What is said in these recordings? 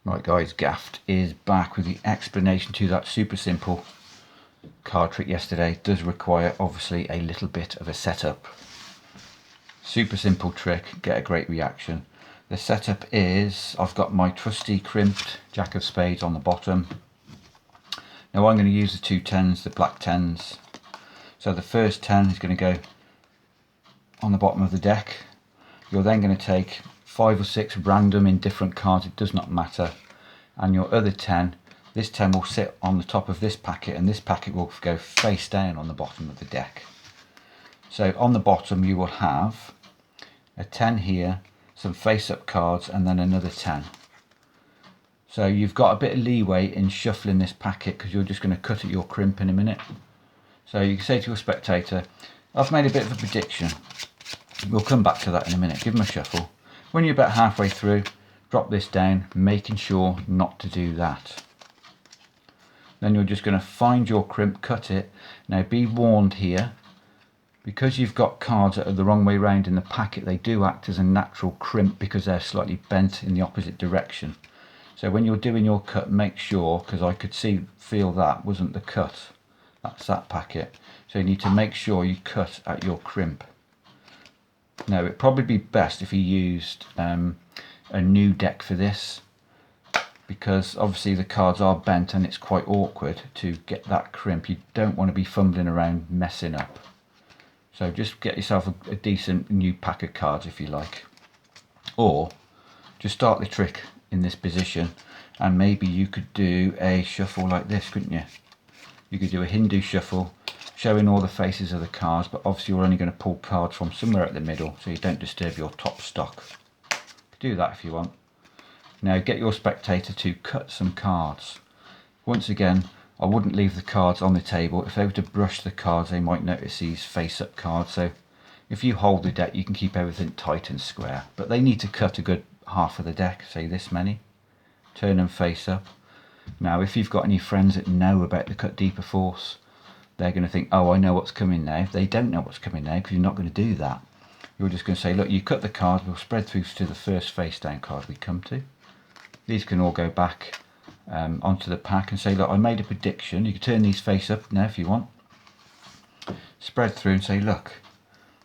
Right guys, Gaffed is back with the explanation to that super simple card trick yesterday. It does require obviously a little bit of a setup. Super simple trick, get a great reaction. The setup is, I've got my trusty crimped Jack of Spades on the bottom. Now I'm going to use the two tens, the black tens. So the first 10 is going to go on the bottom of the deck. You're then going to take 5 or 6 random indifferent cards, it does not matter, and your other 10, this 10 will sit on the top of this packet, and this packet will go face down on the bottom of the deck. So on the bottom you will have a 10 here, some face up cards, and then another 10. So you've got a bit of leeway in shuffling this packet because you're just going to cut at your crimp in a minute. So you can say to your spectator, I've made a bit of a prediction. We'll come back to that in a minute. Give them a shuffle. When you're about halfway through, drop this down, making sure not to do that. Then you're just going to find your crimp, cut it. Now be warned here, because you've got cards that are the wrong way round in the packet, they do act as a natural crimp because they're slightly bent in the opposite direction. So when you're doing your cut, make sure, because I could feel that wasn't the cut. That's that packet. So you need to make sure you cut at your crimp. Now it'd probably be best if you used a new deck for this, because obviously the cards are bent and it's quite awkward to get that crimp. You don't want to be fumbling around messing up. So just get yourself a decent new pack of cards if you like, or just start the trick in this position, and maybe you could do a shuffle like this, couldn't you? You could do a Hindu shuffle showing all the faces of the cards, but obviously you're only going to pull cards from somewhere at the middle so you don't disturb your top stock. Do that if you want. Now get your spectator to cut some cards. Once again, I wouldn't leave the cards on the table. If they were to brush the cards, they might notice these face up cards. So if you hold the deck, you can keep everything tight and square, but they need to cut a good half of the deck, say this many. Turn them face up. Now if you've got any friends that know about the cut deeper force, they're going to think, oh, I know what's coming now. They don't know what's coming now because you're not going to do that. You're just going to say, look, you cut the cards, we'll spread through to the first face down card we come to. These can all go back onto the pack and say, look, I made a prediction. You can turn these face up now if you want. Spread through and say, look,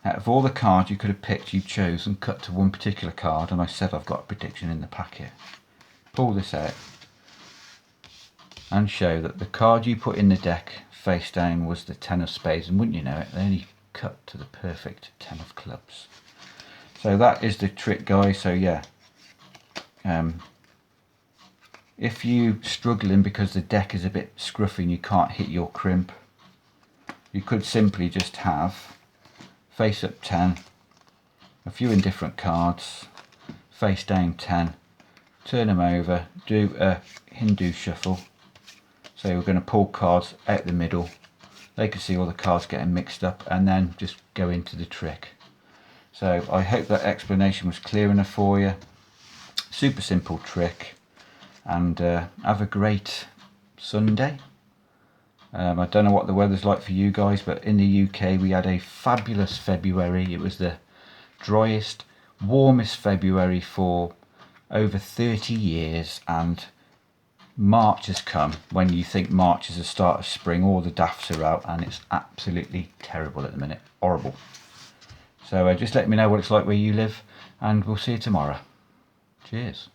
out of all the cards you could have picked, you chose and cut to one particular card, and I said I've got a prediction in the packet. Pull this out and show that the card you put in the deck face down was the 10 of spades, and wouldn't you know it, they only cut to the perfect 10 of clubs. So that is the trick, guys. So yeah, if you're struggling because the deck is a bit scruffy and you can't hit your crimp, you could simply just have face up 10, a few indifferent cards, face down 10, turn them over, do a Hindu shuffle. So we're going to pull cards out the middle. They can see all the cards getting mixed up, and then just go into the trick. So I hope that explanation was clear enough for you. Super simple trick, and have a great Sunday. I don't know what the weather's like for you guys, but in the UK we had a fabulous February. It was the driest, warmest February for over 30 years, and March has come. When you think March is the start of spring, all the daffs are out and it's absolutely terrible at the minute. Horrible. So just let me know what it's like where you live, and we'll see you tomorrow. Cheers.